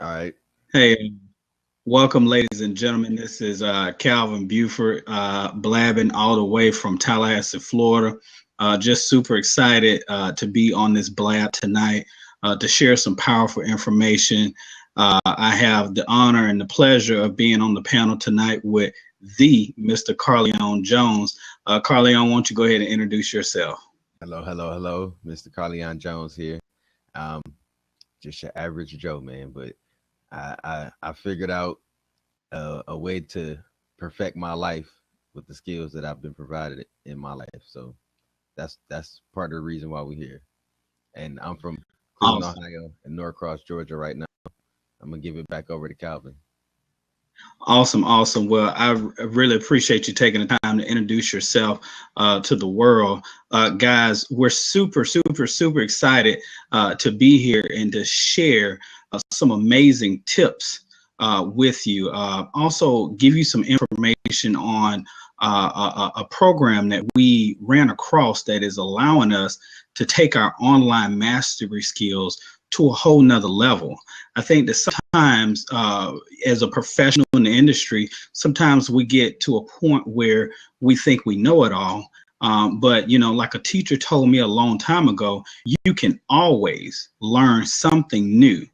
All right. Hey, welcome, ladies and gentlemen. This is Calvin Buford, blabbing all the way from Tallahassee, Florida. Just super excited to be on this blab tonight to share some powerful information. I have the honor and the pleasure of being on the panel tonight with the Mr. Carleon Jones. Carleon, why don't you go ahead and introduce yourself? Hello. Mr. Carleon Jones here. Um, just your average Joe, man. But I figured out a way to perfect my life with the skills that I've been provided in my life. So that's part of the reason why we're here. And I'm from Cleveland, Awesome. Ohio, and Norcross, Georgia right now. I'm gonna give it back over to Calvin. Awesome, awesome. Well, really appreciate you taking the time to introduce yourself to the world. Guys, we're super excited to be here and to share some amazing tips with you. Also, give you some information on a program that we ran across that is allowing us to take our online mastery skills to a whole nother level. I think that sometimes as a professional in the industry, sometimes we get to a point where we think we know it all. But, you know, like a teacher told me a long time ago, you can always learn something new.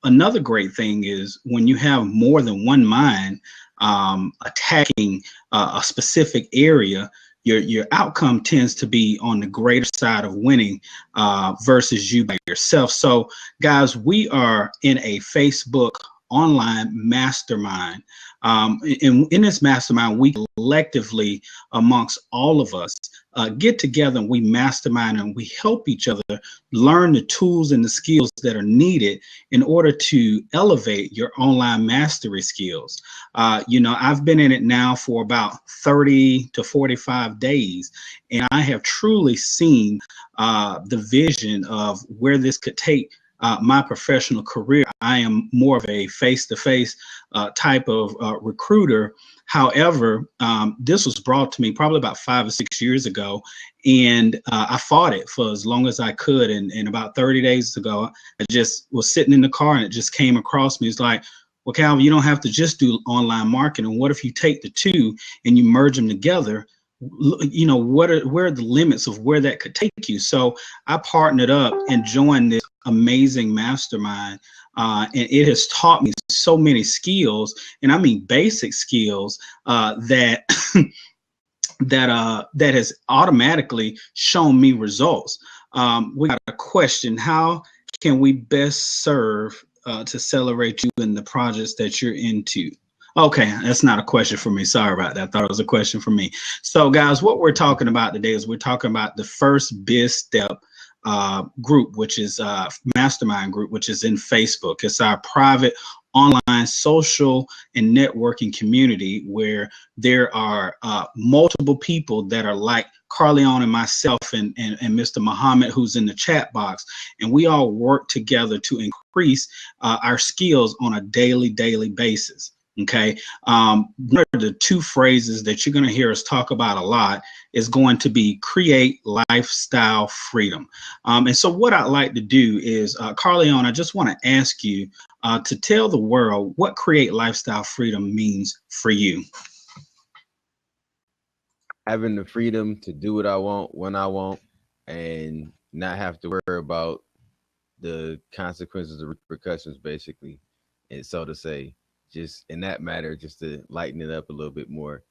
Another great thing is when you have more than one mind attacking a specific area, your outcome tends to be on the greater side of winning versus you by yourself. So, guys, we are in a Facebook online mastermind. In this mastermind, we collectively, amongst all of us, get together and we mastermind and we help each other learn the tools and the skills that are needed in order to elevate your online mastery skills. You know, I've been in it now for about 30 to 45 days, and I have truly seen the vision of where this could take my professional career. I am more of a face-to-face type of recruiter. However, this was brought to me probably about 5 or 6 years ago, and I fought it for as long as I could. And about 30 days ago, I just was sitting in the car and it just came across me. It's like, well, Calvin, you don't have to just do online marketing. What if you take the two and you merge them together? You know, where are the limits of where that could take you? So I partnered up and joined this amazing mastermind, and it has taught me so many skills, and I mean basic skills that that has automatically shown me results. We got a question: how can we best serve to celebrate you in the projects that you're into? Okay, that's not a question for me. Sorry about that. I thought it was a question for me. So, guys, what we're talking about today is we're talking about the first biz step group, which is mastermind group, which is in Facebook. It's our private online social and networking community where there are multiple people that are like Carleon and myself and Mr. Muhammad, who's in the chat box, and we all work together to increase our skills on a daily basis. Okay. One of the two phrases that you're going to hear us talk about a lot is going to be create lifestyle freedom. And so what I'd like to do is, Carleon, I just want to ask you to tell the world what create lifestyle freedom means for you. Having the freedom to do what I want when I want, and not have to worry about the consequences or repercussions, basically, and so to say. Just in that matter, just to lighten it up a little bit more,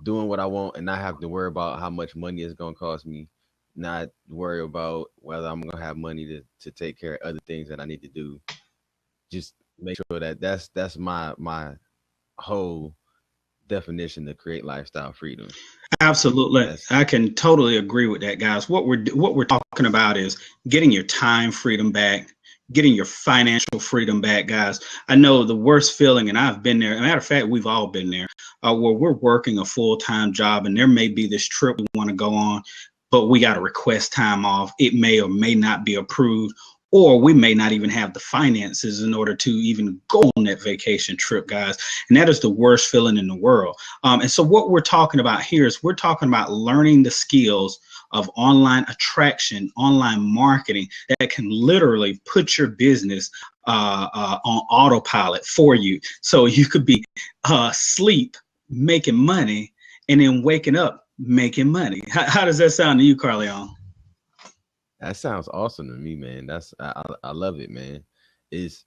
doing what I want and not have to worry about how much money it's going to cost me, not worry about whether I'm going to have money to take care of other things that I need to do. Just make sure that that's my whole definition to create lifestyle freedom. Absolutely. I can totally agree with that, guys. What we're talking about is getting your time freedom back, getting your financial freedom back, guys. I know the worst feeling, and I've been there. As a matter of fact, we've all been there, where we're working a full-time job, and there may be this trip we want to go on, but we got to request time off. It may or may not be approved, or we may not even have the finances in order to even go on that vacation trip, guys. And that is the worst feeling in the world. And so what we're talking about here is we're talking about learning the skills of online attraction, online marketing that can literally put your business on autopilot for you. So you could be asleep making money and then waking up making money. How does that sound to you, Carleon? That sounds awesome to me, man. I love it, man. It's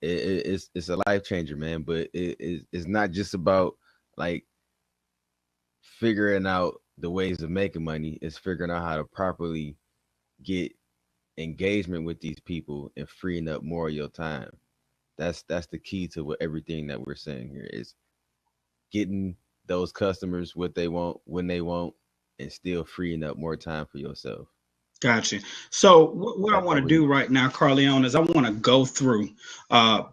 it's a life changer, man. But it's not just about like figuring out the ways of making money. It's figuring out how to properly get engagement with these people and freeing up more of your time. That's the key to what everything that we're saying here is getting those customers what they want when they want and still freeing up more time for yourself. Gotcha. So what I want to do right now, Carleon, is I want to go through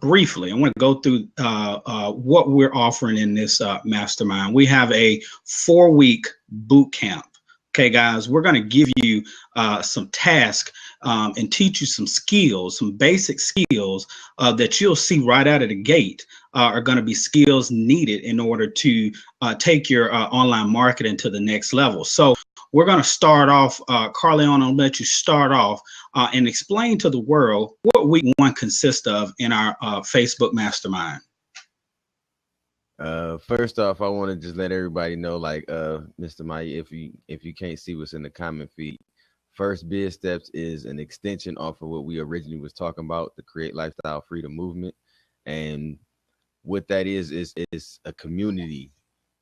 briefly. I want to go through what we're offering in this mastermind. We have a 4-week boot camp. Okay, guys, we're going to give you some tasks and teach you some skills, some basic skills that you'll see right out of the gate are going to be skills needed in order to take your online marketing to the next level. So we're going to start off, Carleon, I'll let you start off and explain to the world what week 1 consists of in our Facebook mastermind. First off, I want to just let everybody know, like, Mr. Maya, if you can't see what's in the comment feed, First Biz Steps is an extension off of what we originally was talking about, the Create Lifestyle Freedom Movement. And what that is a community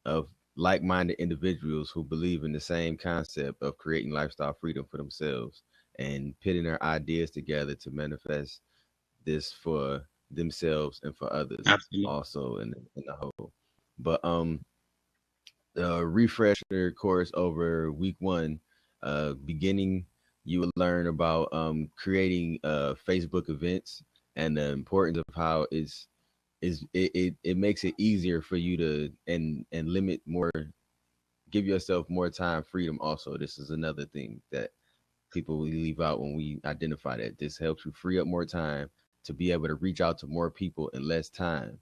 of like-minded individuals who believe in the same concept of creating lifestyle freedom for themselves and putting their ideas together to manifest this for themselves and for others. Absolutely. Also in the whole. But the refresher course over week 1, beginning, you will learn about creating Facebook events and the importance of how it makes it easier for you to and limit more, give yourself more time freedom. Also, this is another thing that people will leave out when we identify that this helps you free up more time to be able to reach out to more people in less time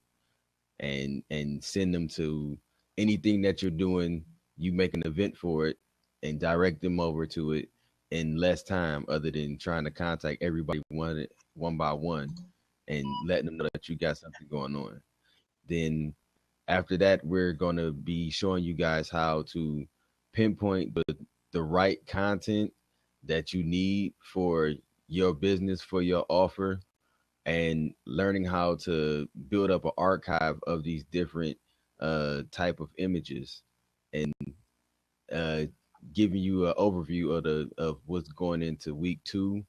and send them to anything that you're doing. You make an event for it and direct them over to it in less time, other than trying to contact everybody one by one and letting them know that you got something going on. Then after that, we're going to be showing you guys how to pinpoint the right content that you need for your business, for your offer, and learning how to build up an archive of these different type of images, and giving you an overview of what's going into week 2.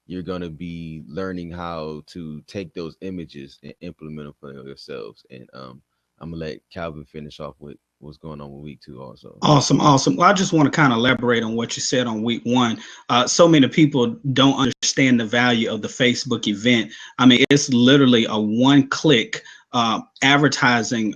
You're going to be learning how to take those images and implement them for yourselves. And I'm going to let Calvin finish off with what's going on with week 2 also. Awesome. Well, I just want to kind of elaborate on what you said on week 1. So many people don't understand the value of the Facebook event. I mean, it's literally a 1-click advertising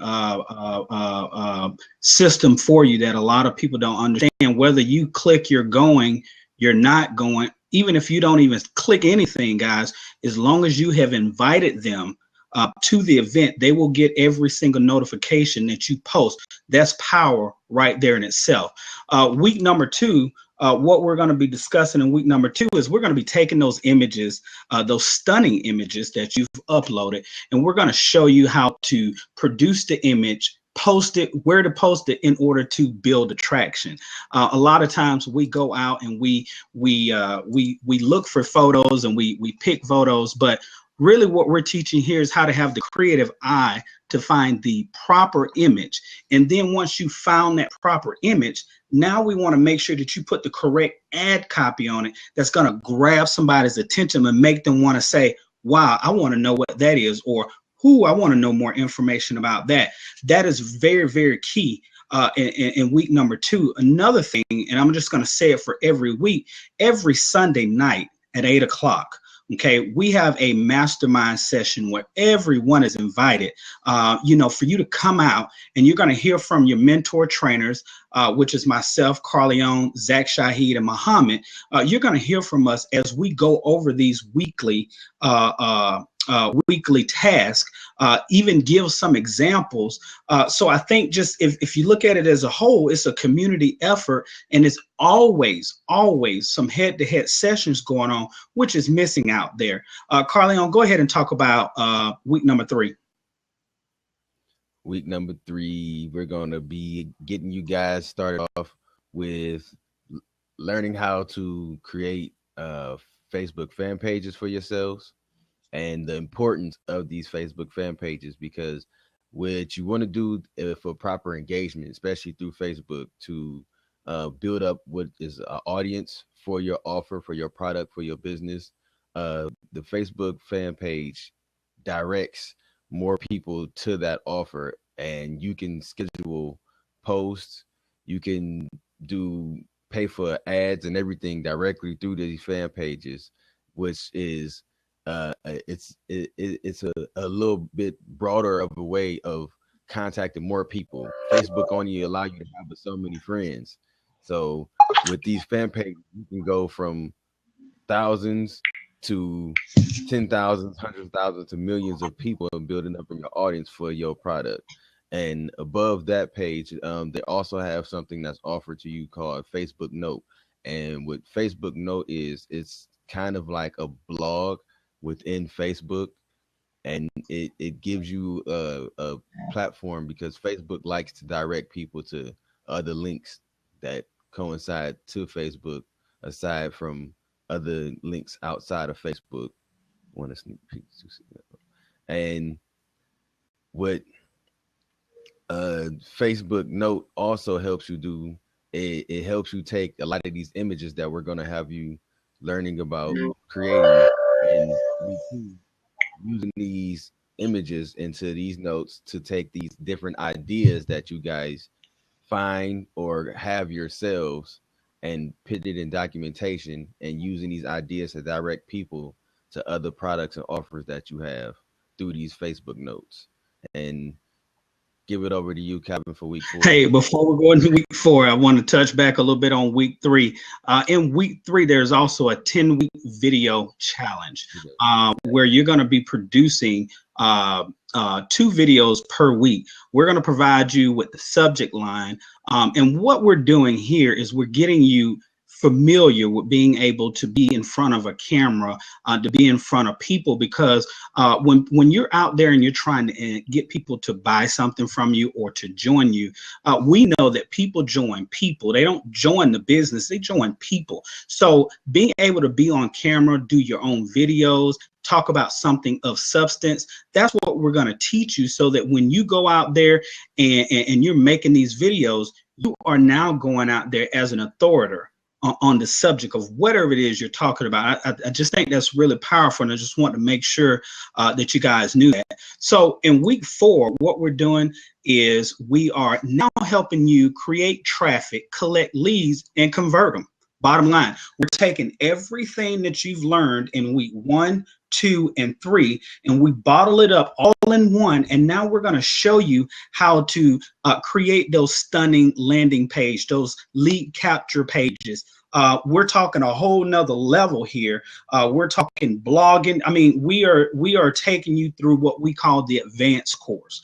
system for you that a lot of people don't understand. Whether you click you're going, you're not going, even if you don't even click anything, guys, as long as you have invited them to the event, they will get every single notification that you post. That's power right there in itself. Week number 2, what we're going to be discussing in week number 2 is we're going to be taking those images, those stunning images that you've uploaded, and we're going to show you how to produce the image, post it, where to post it in order to build attraction. A lot of times we go out and we look for photos and we pick photos, but really what we're teaching here is how to have the creative eye to find the proper image. And then once you found that proper image, now we want to make sure that you put the correct ad copy on it that's going to grab somebody's attention and make them want to say, wow, I want to know what that is, or I want to know more information about that. That is very, very key in week number 2. Another thing, and I'm just going to say it for every week, every Sunday night at 8 o'clock. Okay, we have a mastermind session where everyone is invited, for you to come out, and you're going to hear from your mentor trainers, which is myself, Carleon, Zach Shahid, and Muhammad. You're going to hear from us as we go over these weekly weekly task, even give some examples. So I think just if you look at it as a whole, it's a community effort, and it's always some head-to-head sessions going on, which is missing out there. Carleon, go ahead and talk about week number 3. Week number 3, we're going to be getting you guys started off with learning how to create Facebook fan pages for yourselves, and the importance of these Facebook fan pages, because what you want to do for proper engagement, especially through Facebook, to build up what is an audience for your offer, for your product, for your business. The Facebook fan page directs more people to that offer, and you can schedule posts, you can pay for ads and everything directly through these fan pages, which is it's a little bit broader of a way of contacting more people. Facebook only allow you to have so many friends, so with these fan pages you can go from thousands to 10,000s, hundreds of thousands to millions of people, and building up in your audience for your product. And above that page, they also have something that's offered to you called Facebook Note. And what Facebook Note is, it's kind of like a blog within Facebook, and it gives you a platform, because Facebook likes to direct people to other links that coincide to Facebook, aside from other links outside of Facebook. Want to sneak peek to see that. And what Facebook Note also helps you do, it helps you take a lot of these images that we're going to have you learning about creating, and using these images into these notes to take these different ideas that you guys find or have yourselves, and put it in documentation, and using these ideas to direct people to other products and offers that you have through these Facebook notes. And give it over to you, Kevin, for week 4. Hey, before we go into week 4, I want to touch back a little bit on week 3. In week 3, there's also a 10-week video challenge where you're going to be producing 2 videos per week. We're going to provide you with the subject line. And what we're doing here is we're getting you familiar with being able to be in front of a camera, to be in front of people, because when you're out there and you're trying to get people to buy something from you or to join you, we know that people join people. They don't join the business, they join people. So being able to be on camera, do your own videos, talk about something of substance, that's what we're going to teach you, so that when you go out there and you're making these videos, you are now going out there as an authority on the subject of whatever it is you're talking about. I just think that's really powerful, and I just want to make sure that you guys knew that. So in week 4, what we're doing is we are now helping you create traffic, collect leads, and convert them. Bottom line, we're taking everything that you've learned in week 1, 2, and 3, and we bottle it up all in one. And now we're going to show you how to create those stunning landing page, those lead capture pages. We're talking a whole nother level here. We're talking blogging. I mean, we are taking you through what we call the advanced course.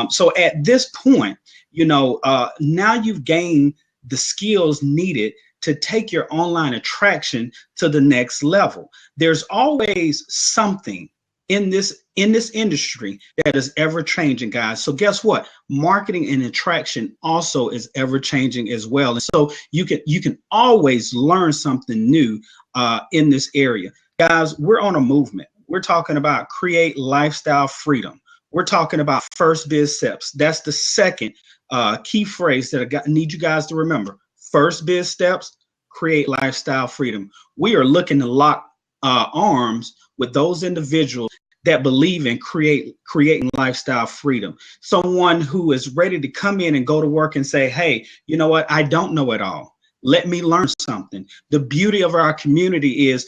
So at this point, you know, now you've gained the skills needed to take your online attraction to the next level. There's always something in this industry that is ever changing, guys. So guess what? Marketing and attraction also is ever changing as well. And so you can always learn something new in this area. Guys, we're on a movement. We're talking about create lifestyle freedom. We're talking about first biz steps. That's the second key phrase that I need you guys to remember. First biz steps, create lifestyle freedom. We are looking to lock arms with those individuals that believe in creating lifestyle freedom. Someone who is ready to come in and go to work and say, hey, you know what? I don't know it all. Let me learn something. The beauty of our community is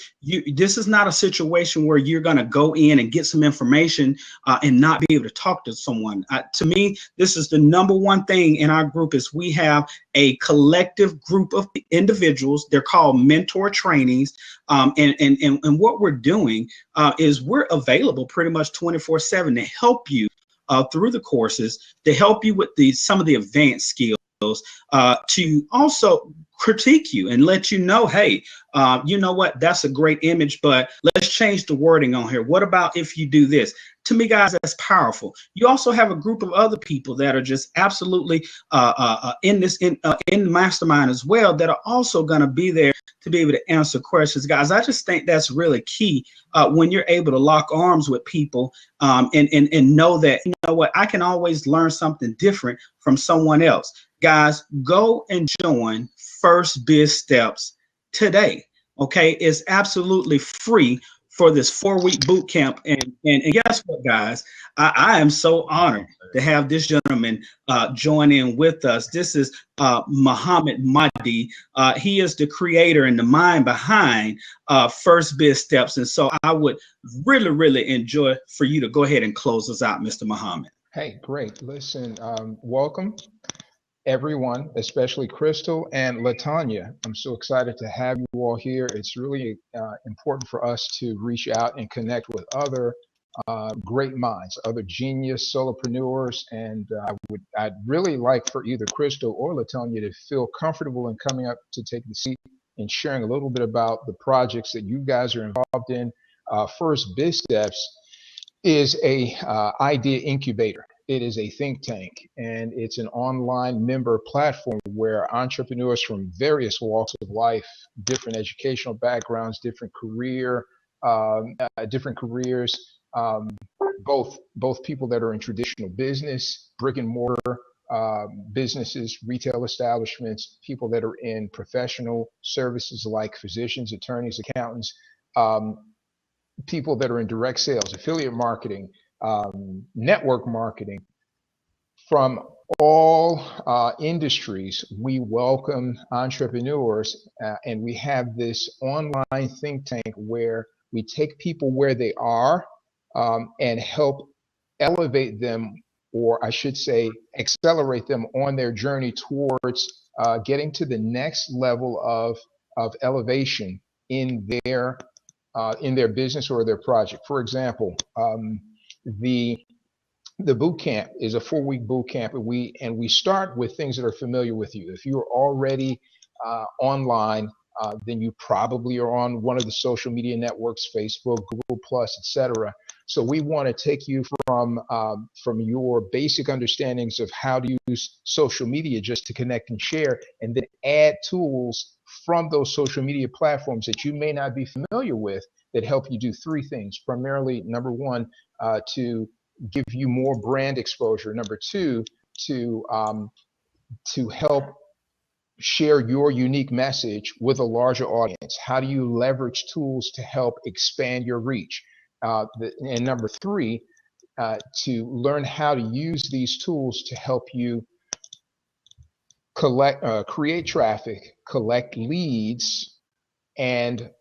this is not a situation where you're going to go in and get some information and not be able to talk to someone. To me, this is the number one thing in our group is we have a collective group of individuals. They're called mentor trainees. And what we're doing is we're available pretty much 24/7 to help you through the courses, to help you with some of the advanced skills, to also critique you and let you know, hey, you know what, that's a great image, but let's change the wording on here. What about if you do this? To me, guys, that's powerful. You also have a group of other people that are just absolutely in the mastermind as well, that are also going to be there to be able to answer questions. Guys, I just think that's really key when you're able to lock arms with people and know that, you know what, I can always learn something different from someone else. Guys, go and join First Biz Steps today. Okay, it's absolutely free for this 4-week boot camp. And guess what, guys? I am so honored to have this gentleman join in with us. This is Muhammad Mahdi. He is the creator and the mind behind First Biz Steps. And so I would really, really enjoy for you to go ahead and close us out, Mr. Muhammad. Hey, great. Listen, welcome everyone, especially Crystal and Latanya. I'm so excited to have you all here. It's really important for us to reach out and connect with other great minds, other genius solopreneurs. And I'd really like for either Crystal or Latanya to feel comfortable in coming up to take the seat and sharing a little bit about the projects that you guys are involved in. First Biz Steps is a idea incubator. It is a think tank, and it's an online member platform where entrepreneurs from various walks of life, different educational backgrounds, different careers, both people that are in traditional business, brick and mortar businesses, retail establishments, people that are in professional services like physicians, attorneys, accountants, people that are in direct sales, affiliate marketing, network marketing. From all industries, we welcome entrepreneurs, and we have this online think tank where we take people where they are and help elevate them, or I should say accelerate them on their journey towards getting to the next level of elevation in their business or their project. For example, the boot camp is a 4-week boot camp, and we start with things that are familiar with you. If you're already online, then you probably are on one of the social media networks, Facebook, Google Plus, etc. So we want to take you from your basic understandings of how to use social media just to connect and share, and then add tools from those social media platforms that you may not be familiar with that help you do 3 things. Primarily, number 1, to give you more brand exposure. Number 2, to help share your unique message with a larger audience. How do you leverage tools to help expand your reach? And number 3, to learn how to use these tools to help you create traffic, collect leads, and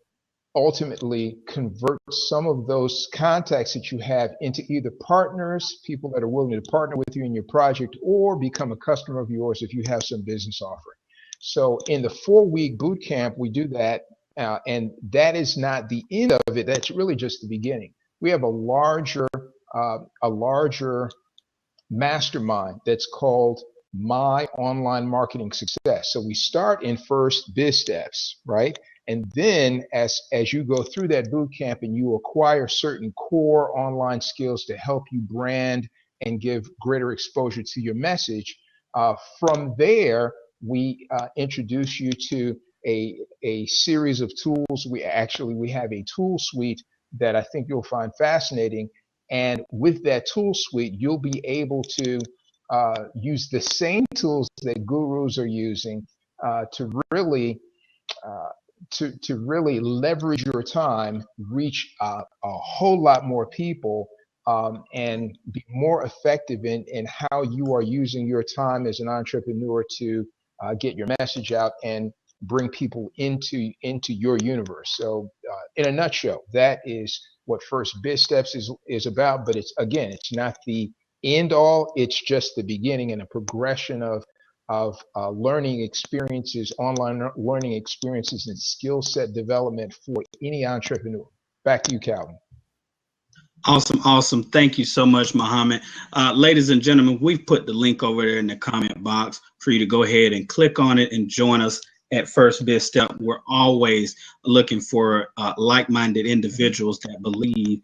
ultimately convert some of those contacts that you have into either partners, people that are willing to partner with you in your project, or become a customer of yours if you have some business offering. So in the 4-week boot camp, we do that, and that is not the end of it. That's really just the beginning. We have a larger mastermind that's called My Online Marketing Success. So we start in First Biz Steps, right? And then as you go through that boot camp and you acquire certain core online skills to help you brand and give greater exposure to your message, from there, we introduce you to a series of tools. We have a tool suite that I think you'll find fascinating. And with that tool suite, you'll be able to use the same tools that gurus are using to really leverage your time, reach a whole lot more people, and be more effective in how you are using your time as an entrepreneur to get your message out and bring people into your universe. So in a nutshell, that is what First Biz Steps is about. But it's not the end all. It's just the beginning and a progression of learning experiences, online learning experiences, and skill set development for any entrepreneur. Back to you, Calvin. Awesome, awesome. Thank you so much, Muhammad. Ladies and gentlemen, we've put the link over there in the comment box for you to go ahead and click on it and join us at First Biz Step. We're always looking for like-minded individuals that believe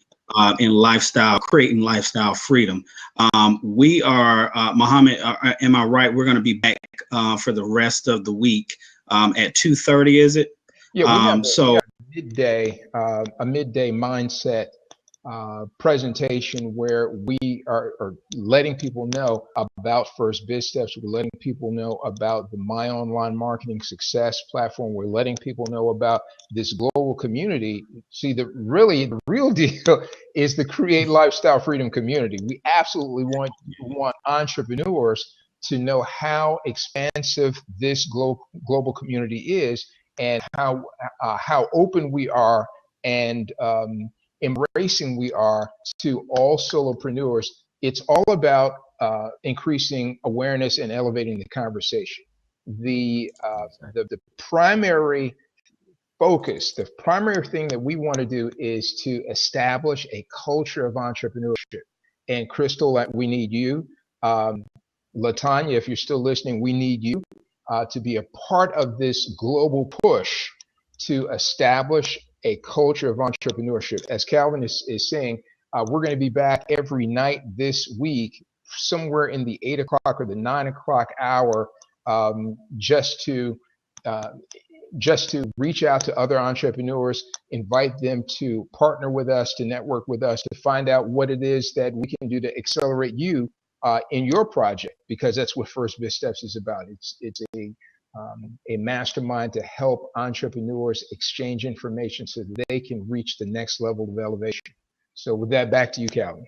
in lifestyle, creating lifestyle freedom. We are, Muhammad, am I right? We're going to be back for the rest of the week at 2:30, is it? Yeah, we have a midday mindset presentation where we are letting people know about First Biz Steps. We're letting people know about the My Online Marketing Success platform. We're letting people know about this global community. See, the real deal is the Create Lifestyle Freedom community. We absolutely want entrepreneurs to know how expansive this global community is, and how open we are, and embracing we are to all solopreneurs. It's all about increasing awareness and elevating the conversation. The primary focus, the primary thing that we want to do is to establish a culture of entrepreneurship. And Crystal, we need you. Latanya, if you're still listening, we need you to be a part of this global push to establish a culture of entrepreneurship. As Calvin is saying, we're going to be back every night this week, somewhere in the 8 o'clock or the 9 o'clock hour, just to reach out to other entrepreneurs, invite them to partner with us, to network with us, to find out what it is that we can do to accelerate you in your project, because that's what First Biz Steps is about. It's a mastermind to help entrepreneurs exchange information so that they can reach the next level of elevation. So with that, back to you, Calvin.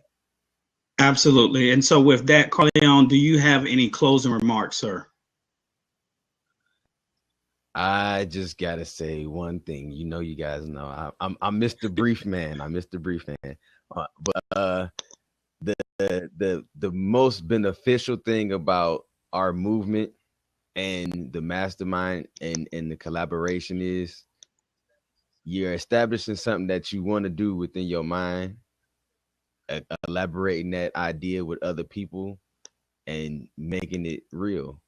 Absolutely. And so with that, Carleon, do you have any closing remarks, sir? I just gotta say one thing. You guys know I'm Mr. Brief Man. I'm Mr. Brief Man. But the most beneficial thing about our movement and the mastermind and the collaboration is you're establishing something that you want to do within your mind, elaborating that idea with other people and making it real.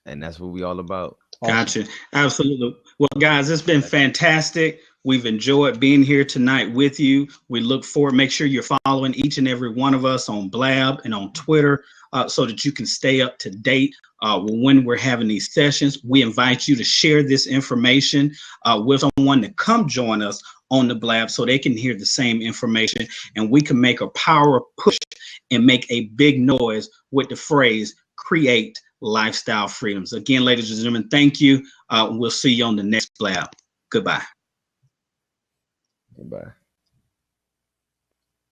And that's what we all about. Gotcha. Absolutely. Well, guys, it's been fantastic. We've enjoyed being here tonight with you. We look forward. Make sure you're following each and every one of us on Blab and on Twitter so that you can stay up to date when we're having these sessions. We invite you to share this information with someone to come join us on the Blab so they can hear the same information, and we can make a power push and make a big noise with the phrase create lifestyle freedoms. Again, ladies and gentlemen, thank you. We'll see you on the next Blab. Goodbye. Goodbye.